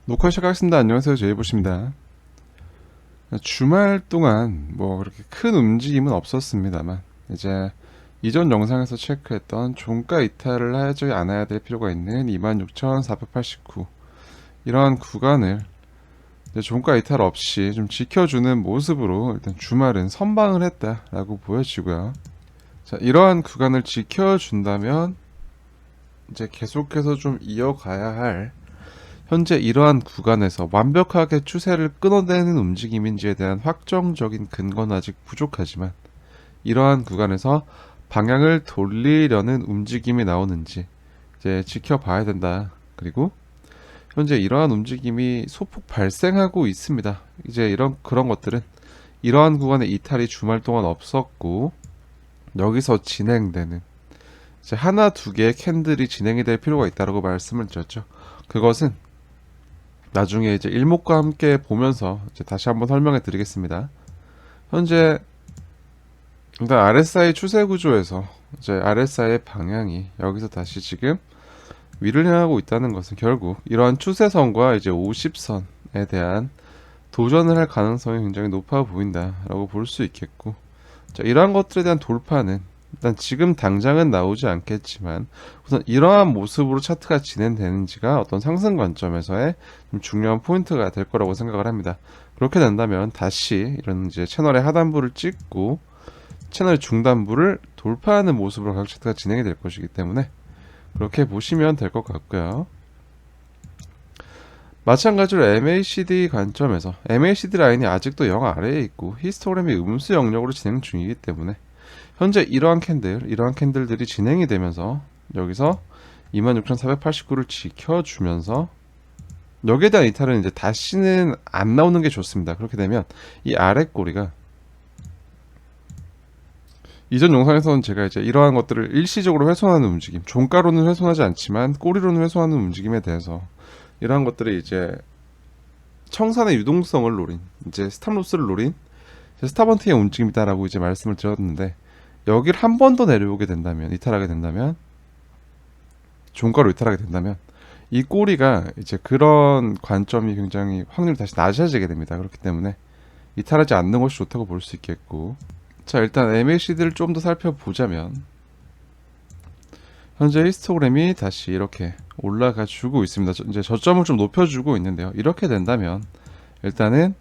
녹화 시작하겠습니다. 안녕하세요. 제이보시입니다. 주말 동안 뭐 그렇게 큰 움직임은 없었습니다만 이제 이전 영상에서 체크했던 종가 이탈을 하지 않아야 될 필요가 있는 26,489 이러한 구간을 이제 종가 이탈 없이 좀 지켜주는 모습으로 일단 주말은 선방을 했다라고 보여지고요. 자, 이러한 구간을 지켜준다면 이제 계속해서 좀 이어가야 할 현재 이러한 구간에서 완벽하게 추세를 끊어내는 움직임인지에 대한 확정적인 근거는 아직 부족하지만 이러한 구간에서 방향을 돌리려는 움직임이 나오는지 이제 지켜봐야 된다. 그리고 현재 이러한 움직임이 소폭 발생하고 있습니다. 이제 그런 것들은 이러한 구간의 이탈이 주말 동안 없었고 여기서 진행되는 이제 하나 두 개의 캔들이 진행이 될 필요가 있다고 말씀을 드렸죠. 그것은 나중에 이제 일목과 함께 보면서 이제 다시 한번 설명해 드리겠습니다. 현재 일단 RSI 추세 구조에서 이제 RSI의 방향이 여기서 다시 지금 위를 향하고 있다는 것은 결국 이러한 추세선과 이제 50선에 대한 도전을 할 가능성이 굉장히 높아 보인다라고 볼 수 있겠고, 자, 이러한 것들에 대한 돌파는 일단 지금 당장은 나오지 않겠지만 우선 이러한 모습으로 차트가 진행되는지가 어떤 상승 관점에서의 좀 중요한 포인트가 될 거라고 생각을 합니다. 그렇게 된다면 다시 이런 이제 채널의 하단부를 찍고 채널의 중단부를 돌파하는 모습으로 가격 차트가 진행이 될 것이기 때문에 그렇게 보시면 될 것 같고요. 마찬가지로 MACD 관점에서 MACD 라인이 아직도 0 아래에 있고 히스토그램이 음수 영역으로 진행 중이기 때문에 현재 이러한 캔들들이 진행이 되면서 여기서 26,489를 지켜주면서 여기에 대한 이탈은 이제 다시는 안 나오는 게 좋습니다. 그렇게 되면 이 아래 꼬리가 이전 영상에서는 제가 이제 이러한 것들을 일시적으로 훼손하는 움직임, 종가로는 훼손하지 않지만 꼬리로는 훼손하는 움직임에 대해서 이러한 것들이 이제 청산의 유동성을 노린, 이제 스탑로스를 노린 스탑헌팅의 움직임이다라고 이제 말씀을 드렸는데, 여기를 한 번 더 내려오게 된다면, 이탈하게 된다면, 종가로 이탈하게 된다면 이 꼬리가 이제 그런 관점이 굉장히 확률이 다시 낮아지게 됩니다. 그렇기 때문에 이탈하지 않는 것이 좋다고 볼 수 있겠고, 자, 일단 MACD를 좀 더 살펴보자면 현재 히스토그램이 다시 이렇게 올라가 주고 있습니다. 이제 저점을 좀 높여주고 있는데요. 이렇게 된다면 일단은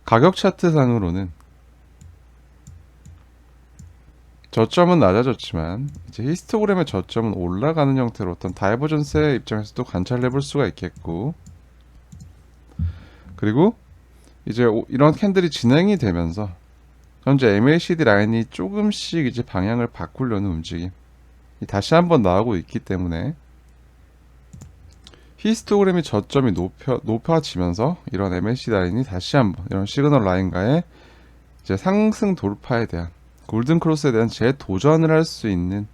가격 차트상으로는 저점은 낮아졌지만 이제 히스토그램의 저점은 올라가는 형태로 어떤 다이버전스의 입장에서도 관찰해 볼 수가 있겠고, 그리고 이제 이런 캔들이 진행이 되면서 현재 MACD 라인이 조금씩 이제 방향을 바꾸려는 움직임 다시 한번 나오고 있기 때문에 히스토그램이 저점이 높아지면서 이런 MACD 라인이 다시 한번 이런 시그널 라인과의 이제 상승 돌파에 대한 골든 크로스에 대한 재도전을 할 수 있는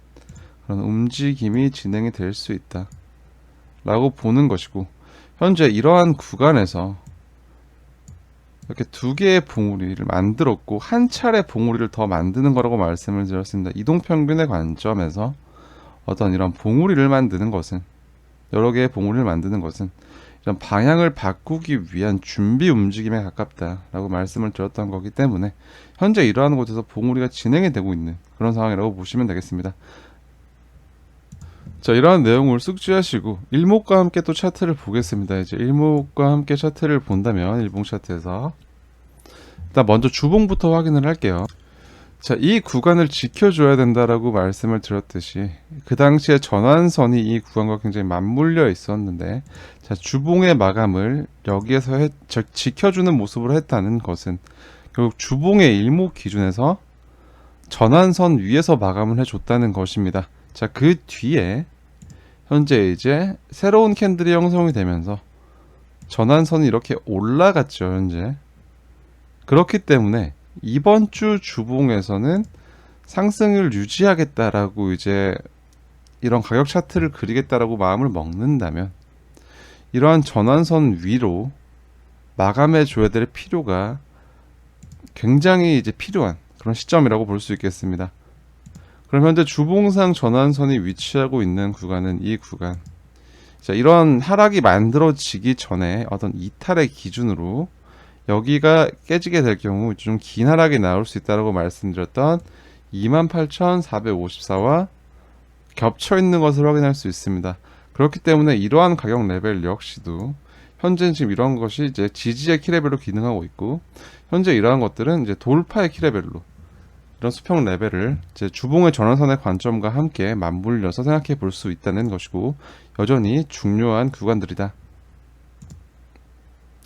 그런 움직임이 진행이 될 수 있다 라고 보는 것이고, 현재 이러한 구간에서 이렇게 두 개의 봉우리를 만들었고 한 차례 봉우리를 더 만드는 거라고 말씀을 드렸습니다. 이동평균의 관점에서 어떤 이런 봉우리를 만드는 것은, 여러 개의 봉우리를 만드는 것은 이런 방향을 바꾸기 위한 준비 움직임에 가깝다라고 말씀을 드렸던 거기 때문에 현재 이러한 곳에서 봉우리가 진행이 되고 있는 그런 상황이라고 보시면 되겠습니다. 자, 이러한 내용을 숙지하시고 일목과 함께 또 차트를 보겠습니다. 이제 일목과 함께 차트를 본다면 일봉 차트에서 일단 먼저 주봉부터 확인을 할게요. 자, 이 구간을 지켜줘야 된다라고 말씀을 드렸듯이 그 당시에 전환선이 이 구간과 굉장히 맞물려 있었는데, 자, 주봉의 마감을 여기에서 지켜주는 모습으로 했다는 것은 결국 주봉의 일목 기준에서 전환선 위에서 마감을 해줬다는 것입니다. 자, 그 뒤에 현재 이제 새로운 캔들이 형성이 되면서 전환선이 이렇게 올라갔죠, 현재. 그렇기 때문에 이번 주 주봉에서는 상승을 유지하겠다라고 이제 이런 가격 차트를 그리겠다라고 마음을 먹는다면 이러한 전환선 위로 마감해 줘야 될 필요가 굉장히 이제 필요한 그런 시점이라고 볼 수 있겠습니다. 그럼 현재 주봉상 전환선이 위치하고 있는 구간은 이 구간, 자, 이런 하락이 만들어지기 전에 어떤 이탈의 기준으로 여기가 깨지게 될 경우 좀 긴 하락이 나올 수 있다고 말씀드렸던 28,454와 겹쳐 있는 것을 확인할 수 있습니다. 그렇기 때문에 이러한 가격 레벨 역시도 현재 지금 이러한 것이 이제 지지의 키레벨로 기능하고 있고, 현재 이러한 것들은 이제 돌파의 키레벨로 이런 수평 레벨을 이제 주봉의 전환선의 관점과 함께 맞물려서 생각해 볼 수 있다는 것이고, 여전히 중요한 구간들이다.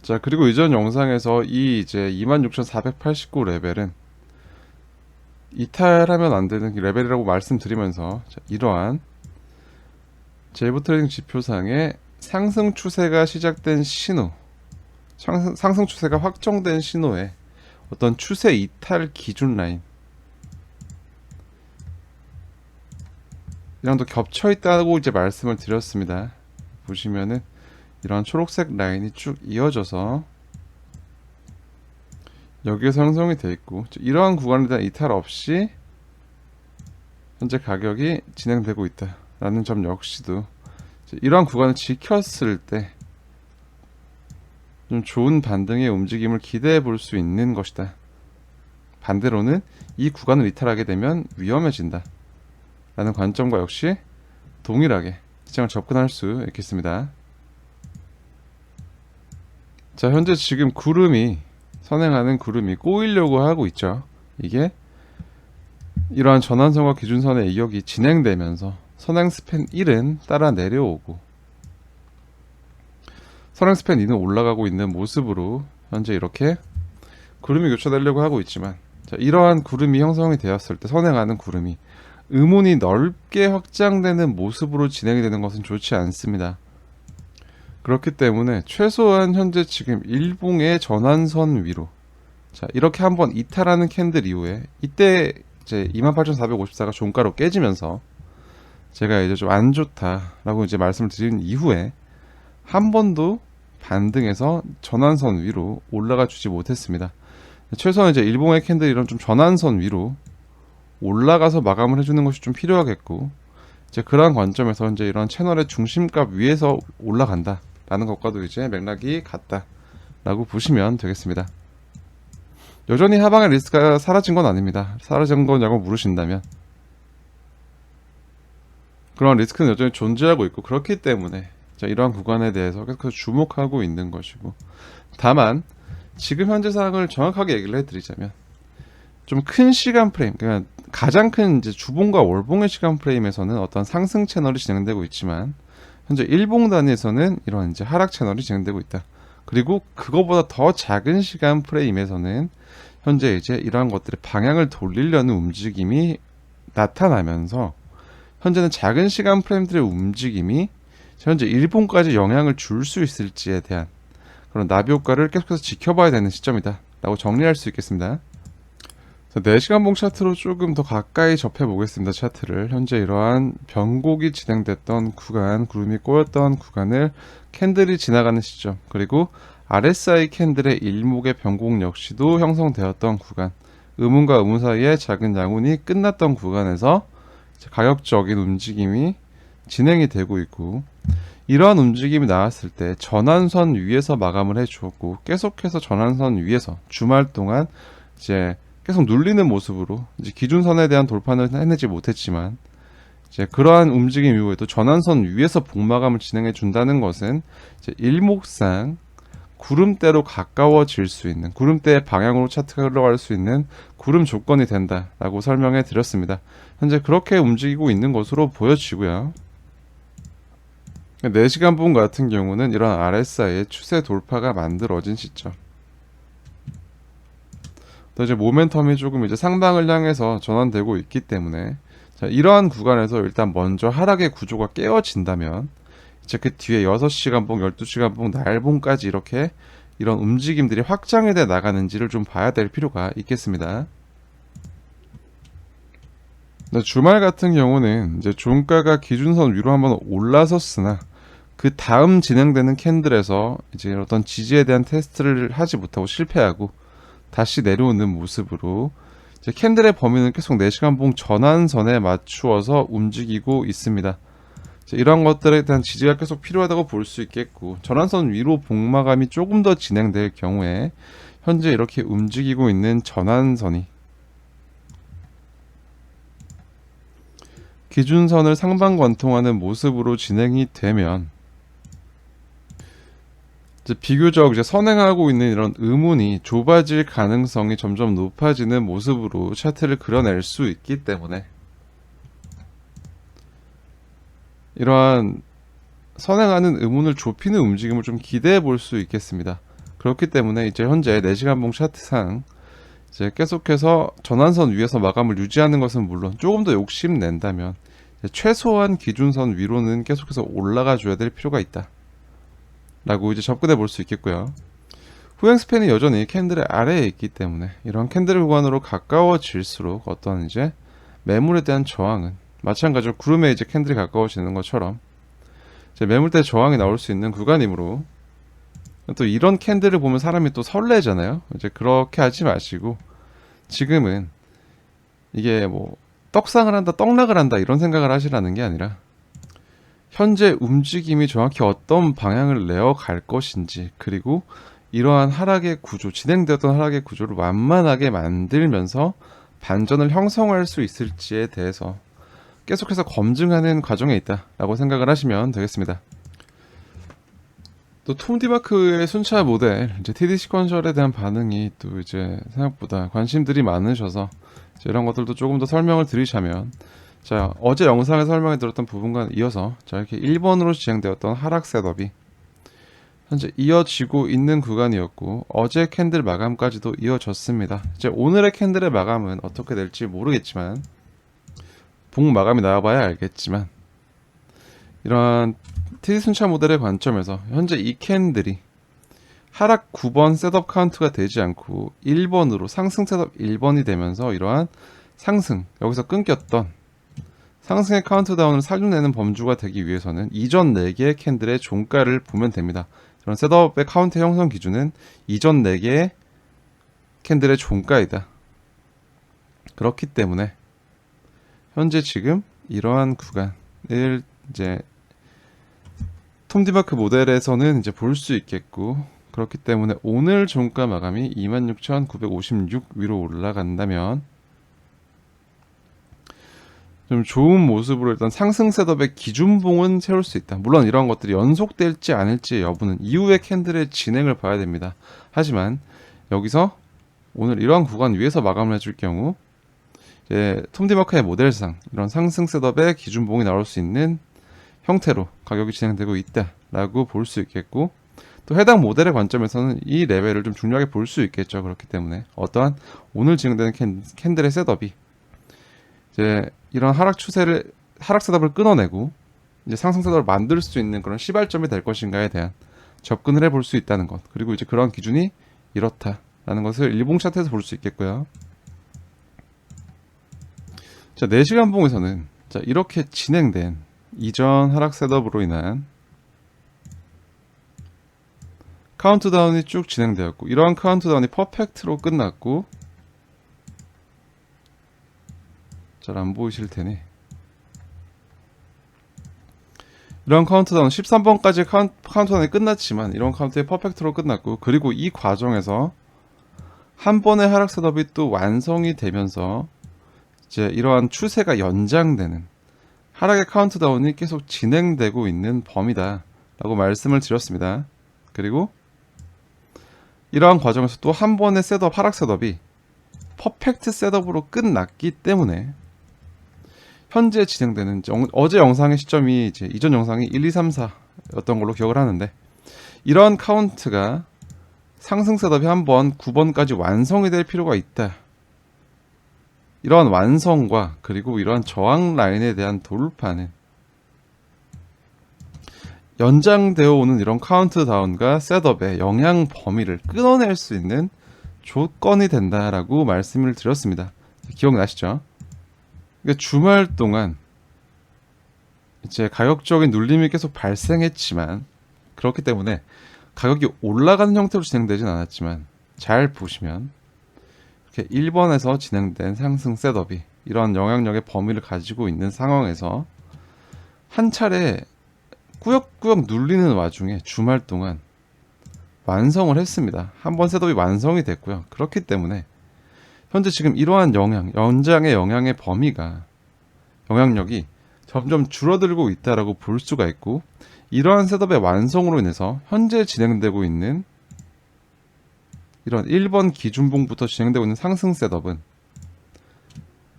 자, 그리고 이전 영상에서 이 이제 26,489 레벨은 이탈하면 안 되는 레벨이라고 말씀드리면서, 자, 이러한 제이브 트레이딩 지표상의 상승 추세가 시작된 신호, 상승 추세가 확정된 신호에 어떤 추세 이탈 기준 라인 이랑도 겹쳐 있다고 이제 말씀을 드렸습니다. 보시면은 이런 초록색 라인이 쭉 이어져서 여기에서 형성이 되어 있고, 이러한 구간에 대한 이탈 없이 현재 가격이 진행되고 있다라는 점 역시도 이러한 구간을 지켰을 때 좀 좋은 반등의 움직임을 기대해 볼 수 있는 것이다. 반대로는 이 구간을 이탈하게 되면 위험해진다 라는 관점과 역시 동일하게 시장을 접근할 수 있겠습니다. 자, 현재 지금 선행하는 구름이 꼬이려고 하고 있죠. 이게 이러한 전환선과 기준선의 이격이 진행되면서 선행 스팬 1은 따라 내려오고 선행 스팬 2는 올라가고 있는 모습으로 현재 이렇게 구름이 교차되려고 하고 있지만, 자, 이러한 구름이 형성이 되었을 때 선행하는 구름이 음운이 넓게 확장되는 모습으로 진행이 되는 것은 좋지 않습니다. 그렇기 때문에 최소한 현재 지금 일봉의 전환선 위로, 자, 이렇게 한번 이탈하는 캔들 이후에 이때 이제 28,454가 종가로 깨지면서 제가 이제 좀 안 좋다라고 이제 말씀을 드린 이후에 한 번도 반등해서 전환선 위로 올라가 주지 못했습니다. 최소한 이제 일봉의 캔들 이런 좀 전환선 위로 올라가서 마감을 해주는 것이 좀 필요하겠고, 이제 그러한 관점에서 이제 이런 채널의 중심값 위에서 올라간다 라는 것과도 이제 맥락이 같다라고 보시면 되겠습니다. 여전히 하방의 리스크가 사라진 건 아닙니다. 사라진 거냐고 물으신다면 그런 리스크는 여전히 존재하고 있고, 그렇기 때문에 자, 이러한 구간에 대해서 계속 주목하고 있는 것이고, 다만 지금 현재 상황을 정확하게 얘기를 해드리자면 좀 큰 시간 프레임, 그러니까 가장 큰 이제 주봉과 월봉의 시간 프레임에서는 어떤 상승 채널이 진행되고 있지만, 현재 일봉 단위에서는 이런 이제 하락 채널이 진행되고 있다. 그리고 그거보다 더 작은 시간 프레임에서는 현재 이제 이러한 것들의 방향을 돌리려는 움직임이 나타나면서, 현재는 작은 시간 프레임들의 움직임이 현재 일봉까지 영향을 줄 수 있을지에 대한 그런 나비 효과를 계속해서 지켜봐야 되는 시점이다 라고 정리할 수 있겠습니다. 4시간봉 차트로 조금 더 가까이 접해 보겠습니다. 차트를 현재 이러한 변곡이 진행됐던 구간, 구름이 꼬였던 구간을 캔들이 지나가는 시점, 그리고 RSI 캔들의 일목의 변곡 역시도 형성되었던 구간, 음운과 음운 사이에 작은 양운이 끝났던 구간에서 가격적인 움직임이 진행이 되고 있고, 이러한 움직임이 나왔을 때 전환선 위에서 마감을 해주었고, 계속해서 전환선 위에서 주말 동안 이제 계속 눌리는 모습으로 이제 기준선에 대한 돌파는 해내지 못했지만, 이제 그러한 움직임 이후에도 전환선 위에서 복마감을 진행해 준다는 것은 이제 일목상 구름대로 가까워질 수 있는, 구름대의 방향으로 차트가 흘러갈 수 있는 구름 조건이 된다라고 설명해 드렸습니다. 현재 그렇게 움직이고 있는 것으로 보여지고요. 4시간 봉 같은 경우는 이런 RSI의 추세 돌파가 만들어진 시점, 또 이제 모멘텀이 조금 이제 상방을 향해서 전환되고 있기 때문에, 자, 이러한 구간에서 일단 먼저 하락의 구조가 깨어진다면 이제 그 뒤에 6시간 봉, 12시간 봉, 날봉까지 이렇게 이런 움직임들이 확장이 돼 나가는지를 좀 봐야 될 필요가 있겠습니다. 주말 같은 경우는 이제 종가가 기준선 위로 한번 올라섰으나 그 다음 진행되는 캔들에서 이제 어떤 지지에 대한 테스트를 하지 못하고 실패하고 다시 내려오는 모습으로 이제 캔들의 범위는 계속 4시간 봉 전환선에 맞추어서 움직이고 있습니다. 이런 것들에 대한 지지가 계속 필요하다고 볼 수 있겠고, 전환선 위로 복마감이 조금 더 진행될 경우에 현재 이렇게 움직이고 있는 전환선이 기준선을 상방 관통하는 모습으로 진행이 되면 비교적 선행하고 있는 이런 의문이 좁아질 가능성이 점점 높아지는 모습으로 차트를 그려낼 수 있기 때문에 이러한 선행하는 의문을 좁히는 움직임을 좀 기대해 볼 수 있겠습니다. 그렇기 때문에 이제 현재 4시간봉 차트상 이제 계속해서 전환선 위에서 마감을 유지하는 것은 물론 조금 더 욕심 낸다면 최소한 기준선 위로는 계속해서 올라가 줘야 될 필요가 있다 라고 이제 접근해 볼 수 있겠고요. 후행 스팬이 여전히 캔들의 아래에 있기 때문에 이런 캔들 구간으로 가까워질수록 어떤 이제 매물에 대한 저항은 마찬가지로 구름에 이제 캔들이 가까워지는 것처럼 이제 매물대 저항이 나올 수 있는 구간이므로, 또 이런 캔들을 보면 사람이 또 설레잖아요. 이제 그렇게 하지 마시고 지금은 이게 뭐 떡상을 한다, 떡락을 한다 이런 생각을 하시라는 게 아니라 현재 움직임이 정확히 어떤 방향을 내어 갈 것인지, 그리고 이러한 하락의 구조, 진행되었던 하락의 구조를 완만하게 만들면서 반전을 형성할 수 있을지에 대해서 계속해서 검증하는 과정에 있다라고 생각을 하시면 되겠습니다. 또 톰디마크의 순차 모델, 이제 TD 시퀀셜에 대한 반응이 또 이제 생각보다 관심들이 많으셔서 이런 것들도 조금 더 설명을 드리자면, 자, 어제 영상에 설명해 드렸던 부분과 이어서 자, 이렇게 1번으로 진행되었던 하락 셋업이 현재 이어지고 있는 구간이었고, 어제 캔들 마감까지도 이어졌습니다. 이제 오늘의 캔들의 마감은 어떻게 될지 모르겠지만, 복 마감이 나와봐야 알겠지만, 이러한 TD 순차 모델의 관점에서 현재 이 캔들이 하락 9번 셋업 카운트가 되지 않고 1번으로 상승 셋업 1번이 되면서 이러한 상승, 여기서 끊겼던 상승의 카운트다운을 살려내는 범주가 되기 위해서는 이전 4개의 캔들의 종가를 보면 됩니다. 이런 셋업의 카운트 형성 기준은 이전 4개의 캔들의 종가이다. 그렇기 때문에 현재 지금 이러한 구간을 이제 톰디마크 모델에서는 이제 볼 수 있겠고, 그렇기 때문에 오늘 종가 마감이 26,956 위로 올라간다면 좀 좋은 모습으로 일단 상승 셋업의 기준봉은 세울 수 있다. 물론 이러한 것들이 연속될지 않을지의 여부는 이후의 캔들의 진행을 봐야 됩니다. 하지만 여기서 오늘 이러한 구간 위에서 마감을 해줄 경우 이제 톰디마크의 모델상 이런 상승 셋업의 기준봉이 나올 수 있는 형태로 가격이 진행되고 있다라고 볼 수 있겠고, 또 해당 모델의 관점에서는 이 레벨을 좀 중요하게 볼 수 있겠죠. 그렇기 때문에 어떠한 오늘 진행되는 캔들의 셋업이 이제 이런 하락 셋업을 끊어내고 이제 상승 셋업을 만들 수 있는 그런 시발점이 될 것인가에 대한 접근을 해볼 수 있다는 것, 그리고 이제 그런 기준이 이렇다라는 것을 일봉 차트에서 볼 수 있겠고요. 자, 4시간 봉에서는 자, 이렇게 진행된 이전 하락 셋업으로 인한 카운트다운이 쭉 진행되었고, 이러한 카운트다운이 퍼펙트로 끝났고, 잘 안 보이실 테니 이런 카운트다운 13번까지 카운트다운이 끝났지만 이런 카운트의 퍼펙트로 끝났고, 그리고 이 과정에서 한 번의 하락 셋업이 또 완성이 되면서 이제 이러한 추세가 연장되는 하락의 카운트다운이 계속 진행되고 있는 범위다 라고 말씀을 드렸습니다. 그리고 이러한 과정에서 또 한 번의 셋업, 하락 셋업이 퍼펙트 셋업으로 끝났기 때문에 현재 진행되는 어제 영상의 시점이 이제 이전 영상이 1, 2, 3, 4였던 걸로 기억을 하는데, 이런 카운트가 상승 셋업이 한번 9번까지 완성이 될 필요가 있다. 이러한 완성과 그리고 이러한 저항 라인에 대한 돌파는 연장되어 오는 이런 카운트다운과 셋업의 영향 범위를 끊어낼 수 있는 조건이 된다라고 말씀을 드렸습니다. 기억나시죠? 그러니까 주말 동안 이제 가격적인 눌림이 계속 발생했지만, 그렇기 때문에 가격이 올라가는 형태로 진행되진 않았지만, 잘 보시면 이렇게 1번에서 진행된 상승 셋업이 이런 영향력의 범위를 가지고 있는 상황에서 한 차례 꾸역꾸역 눌리는 와중에 주말 동안 완성을 했습니다. 한번 셋업이 완성이 됐고요. 그렇기 때문에 현재 지금 이러한 연장의 영향의 범위가, 영향력이 점점 줄어들고 있다라고 볼 수가 있고, 이러한 셋업의 완성으로 인해서 현재 진행되고 있는 이런 1번 기준봉부터 진행되고 있는 상승 셋업은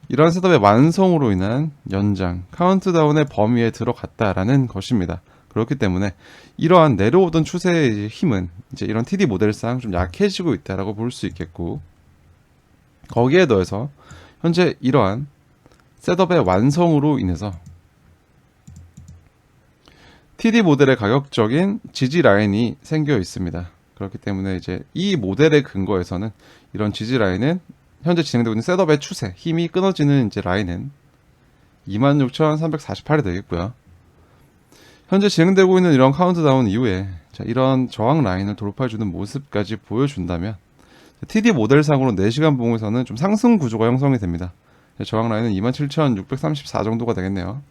이러한 셋업의 완성으로 인한 연장, 카운트다운의 범위에 들어갔다라는 것입니다. 그렇기 때문에 이러한 내려오던 추세의 힘은 이제 이런 TD 모델상 좀 약해지고 있다라고 볼 수 있겠고, 거기에 더해서 현재 이러한 셋업의 완성으로 인해서 TD 모델의 가격적인 지지 라인이 생겨 있습니다. 그렇기 때문에 이제 이 모델의 근거에서는 이런 지지 라인은 현재 진행되고 있는 셋업의 추세, 힘이 끊어지는 이제 라인은 26,348이 되겠고요. 현재 진행되고 있는 이런 카운트다운 이후에 이런 저항 라인을 돌파해주는 모습까지 보여준다면 TD 모델상으로 4시간 봉에서는 좀 상승 구조가 형성이 됩니다. 저항 라인은 27,634 정도가 되겠네요.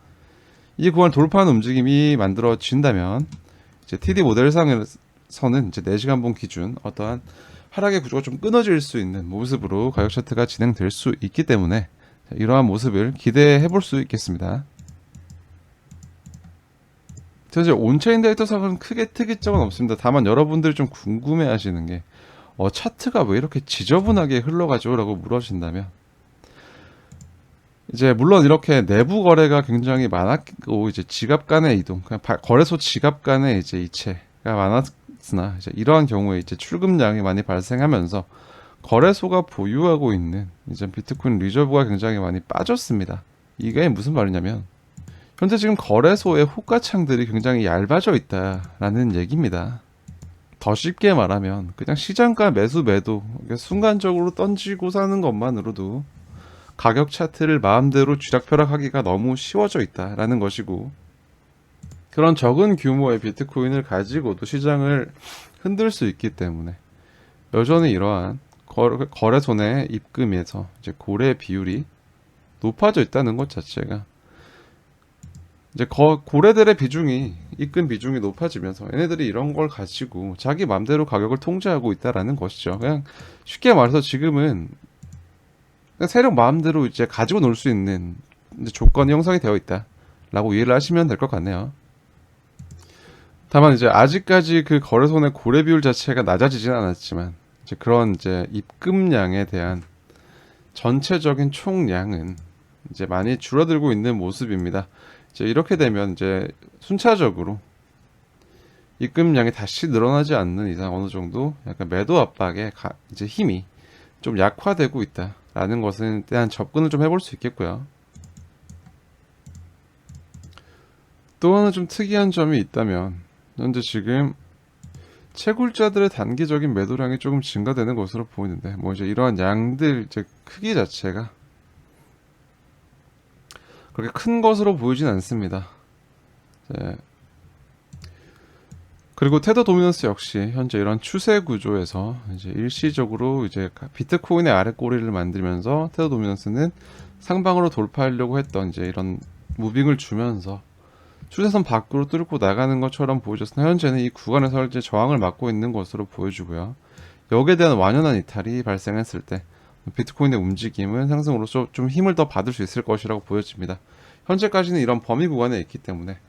이 구간을 돌파하는 움직임이 만들어진다면 이제 TD 모델상에서는 이제 4시간 봉 기준 어떠한 하락의 구조가 좀 끊어질 수 있는 모습으로 가격 차트가 진행될 수 있기 때문에 이러한 모습을 기대해 볼 수 있겠습니다. 현재 온체인 데이터상은 크게 특이점은 없습니다. 다만 여러분들이 좀 궁금해 하시는 게 차트가 왜 이렇게 지저분하게 흘러가죠? 라고 물으신다면, 이제 물론 이렇게 내부 거래가 굉장히 많았고 이제 지갑 간의 이동, 그냥 거래소 지갑 간의 이제 이체가 많았으나 이제 이러한 경우에 이제 출금량이 많이 발생하면서 거래소가 보유하고 있는 이제 비트코인 리저브가 굉장히 많이 빠졌습니다. 이게 무슨 말이냐면 현재 지금 거래소의 호가창들이 굉장히 얇아져 있다라는 얘기입니다. 더 쉽게 말하면 그냥 시장가 매수 매도 순간적으로 던지고 사는 것만으로도 가격 차트를 마음대로 쥐락펴락하기가 너무 쉬워져 있다라는 것이고, 그런 적은 규모의 비트코인을 가지고도 시장을 흔들 수 있기 때문에 여전히 이러한 거래소 내 입금에서 이제 고래 비율이 높아져 있다는 것 자체가 이제 고래들의 비중이, 입금 비중이 높아지면서 얘네들이 이런 걸 가지고 자기 맘대로 가격을 통제하고 있다라는 것이죠. 그냥 쉽게 말해서 지금은 그냥 세력 마음대로 이제 가지고 놀 수 있는 이제 조건이 형성이 되어 있다라고 이해를 하시면 될 것 같네요. 다만 이제 아직까지 그 거래소 내 고래 비율 자체가 낮아지진 않았지만 이제 그런 이제 입금량에 대한 전체적인 총량은 이제 많이 줄어들고 있는 모습입니다. 이제 이렇게 되면 이제 순차적으로 입금량이 다시 늘어나지 않는 이상 어느 정도 약간 매도 압박의 이제 힘이 좀 약화되고 있다라는 것에 대한 접근을 좀 해볼 수 있겠고요. 또 하나 좀 특이한 점이 있다면 현재 지금 채굴자들의 단기적인 매도량이 조금 증가되는 것으로 보이는데, 뭐 이제 이러한 양들 이제 크기 자체가 그렇게 큰 것으로 보이진 않습니다. 그리고 테더 도미넌스 역시 현재 이런 추세 구조에서 이제 일시적으로 이제 비트코인의 아래 꼬리를 만들면서 테더 도미넌스는 상방으로 돌파하려고 했던 이제 이런 무빙을 주면서 추세선 밖으로 뚫고 나가는 것처럼 보여졌으나 현재는 이 구간에서 이제 저항을 맞고 있는 것으로 보여주고요. 여기에 대한 완연한 이탈이 발생했을 때 비트코인의 움직임은 상승으로 좀 힘을 더 받을 수 있을 것이라고 보여집니다. 현재까지는 이런 범위 구간에 있기 때문에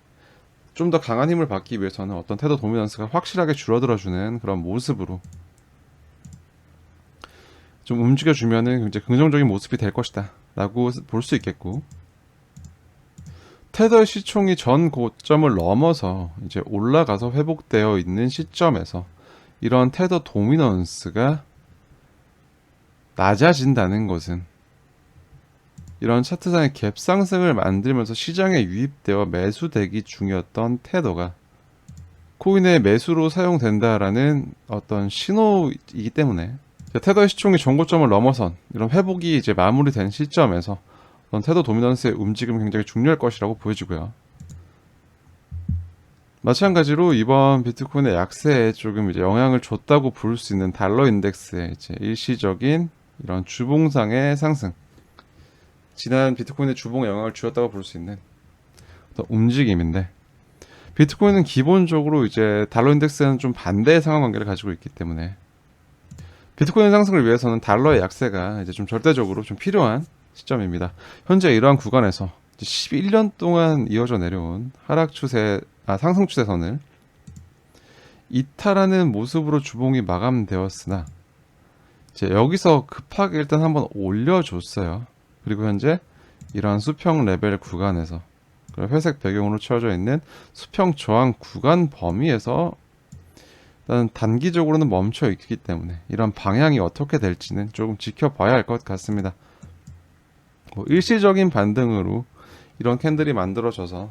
좀 더 강한 힘을 받기 위해서는 어떤 테더 도미넌스가 확실하게 줄어들어주는 그런 모습으로 좀 움직여주면은 굉장히 긍정적인 모습이 될 것이다 라고 볼 수 있겠고, 테더의 시총이 전 고점을 넘어서 이제 올라가서 회복되어 있는 시점에서 이런 테더 도미넌스가 낮아진다는 것은 이런 차트상의 갭 상승을 만들면서 시장에 유입되어 매수 대기 중이었던 테더가 코인의 매수로 사용된다라는 어떤 신호이기 때문에 테더의 시총이 전고점을 넘어선 이런 회복이 이제 마무리된 시점에서 어떤 테더 도미넌스의 움직임이 굉장히 중요할 것이라고 보여지고요. 마찬가지로 이번 비트코인의 약세에 조금 이제 영향을 줬다고 볼 수 있는 달러 인덱스의 이제 일시적인 이런 주봉상의 상승, 지난 비트코인의 주봉에 영향을 주었다고 볼 수 있는 어떤 움직임인데, 비트코인은 기본적으로 이제 달러 인덱스는 좀 반대의 상관관계를 가지고 있기 때문에 비트코인 상승을 위해서는 달러의 약세가 이제 좀 절대적으로 좀 필요한 시점입니다. 현재 이러한 구간에서 11년 동안 이어져 내려온 상승 추세선을 이탈하는 모습으로 주봉이 마감되었으나 이제 여기서 급하게 일단 한번 올려줬어요. 그리고 현재 이러한 수평 레벨 구간에서, 회색 배경으로 채워져 있는 수평 저항 구간 범위에서 일단 단기적으로는 멈춰 있기 때문에 이런 방향이 어떻게 될지는 조금 지켜봐야 할 것 같습니다. 일시적인 반등으로 이런 캔들이 만들어져서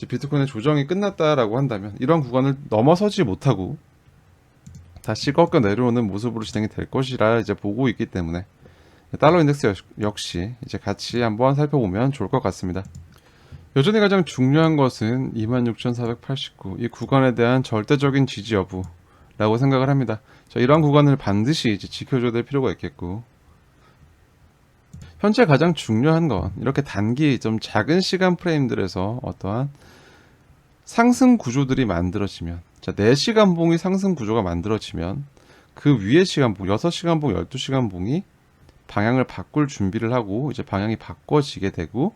비트코인의 조정이 끝났다라고 한다면 이런 구간을 넘어서지 못하고 다시 꺾여 내려오는 모습으로 진행이 될 것이라 이제 보고 있기 때문에 달러 인덱스 역시 이제 같이 한번 살펴보면 좋을 것 같습니다. 여전히 가장 중요한 것은 26,489 이 구간에 대한 절대적인 지지 여부라고 생각을 합니다. 이러한 구간을 반드시 이제 지켜줘야 될 필요가 있겠고, 현재 가장 중요한 건 이렇게 단기 좀 작은 시간 프레임들에서 어떠한 상승 구조들이 만들어지면, 4시간 봉이 상승 구조가 만들어지면 그 위의 시간봉 6시간 봉 12시간 봉이 방향을 바꿀 준비를 하고 이제 방향이 바꿔지게 되고,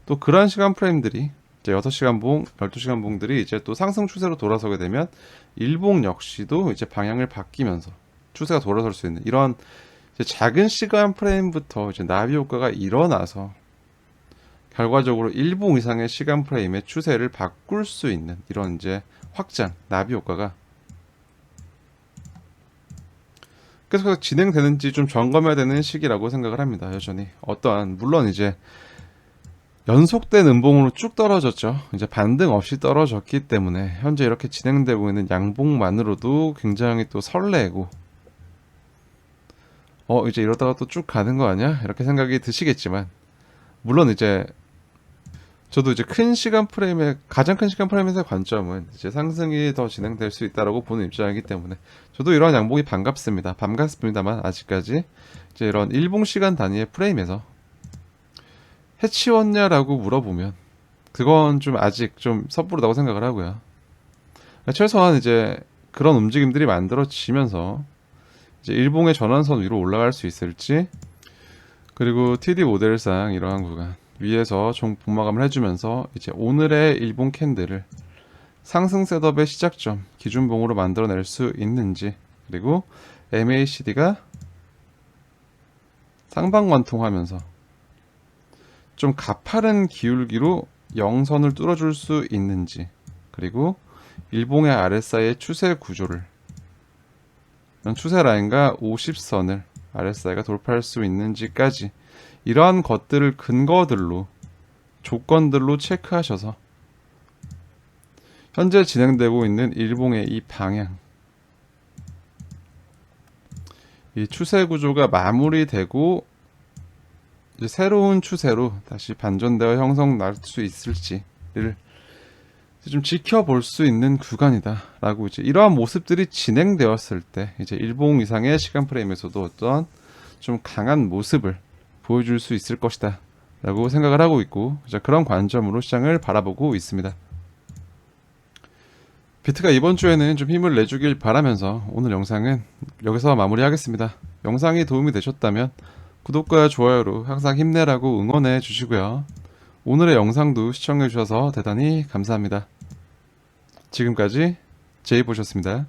또 그러한 시간 프레임들이 이제 6시간 봉 12시간 봉들이 이제 또 상승 추세로 돌아서게 되면 일봉 역시도 이제 방향을 바뀌면서 추세가 돌아설 수 있는 이런 이제 작은 시간 프레임부터 이제 나비 효과가 일어나서 결과적으로 일봉 이상의 시간 프레임의 추세를 바꿀 수 있는 이런 이제 확장 나비 효과가 계속 진행되는지 좀 점검해야 되는 시기라고 생각을 합니다. 여전히 어떠한, 물론 이제 연속된 음봉으로 쭉 떨어졌죠. 이제 반등 없이 떨어졌기 때문에 현재 이렇게 진행되고 있는 양봉만으로도 굉장히 또 설레고, 이제 이러다가 또 쭉 가는 거 아니야? 이렇게 생각이 드시겠지만, 물론 이제 저도 이제 가장 큰 시간 프레임에서의 관점은 이제 상승이 더 진행될 수 있다라고 보는 입장이기 때문에 저도 이러한 양봉이 반갑습니다만 아직까지 이제 이런 일봉 시간 단위의 프레임에서 해치웠냐라고 물어보면 그건 좀 아직 좀 섣부르다고 생각을 하고요. 최소한 이제 그런 움직임들이 만들어지면서 이제 일봉의 전환선 위로 올라갈 수 있을지, 그리고 TD 모델상 이러한 구간 위에서 종 복마감을 해주면서 이제 오늘의 일봉 캔들을 상승 셋업의 시작점 기준봉으로 만들어낼 수 있는지, 그리고 MACD가 상방관통하면서 좀 가파른 기울기로 영선을 뚫어줄 수 있는지, 그리고 일봉의 RSI의 추세 구조를, 추세 라인과 50선을 RSI가 돌파할 수 있는지까지 이러한 것들을 근거들로 조건들로 체크하셔서 현재 진행되고 있는 일봉의 이 방향, 이 추세 구조가 마무리되고 이제 새로운 추세로 다시 반전되어 형성 날 수 있을지를 좀 지켜볼 수 있는 구간이다라고, 이제 이러한 모습들이 진행되었을 때 이제 일봉 이상의 시간 프레임에서도 어떤 좀 강한 모습을 보여줄 수 있을 것이다 라고 생각을 하고 있고, 그런 관점으로 시장을 바라보고 있습니다. 비트가 이번 주에는 좀 힘을 내주길 바라면서 오늘 영상은 여기서 마무리하겠습니다. 영상이 도움이 되셨다면 구독과 좋아요로 항상 힘내라고 응원해 주시고요. 오늘의 영상도 시청해 주셔서 대단히 감사합니다. 지금까지 제이보셨습니다.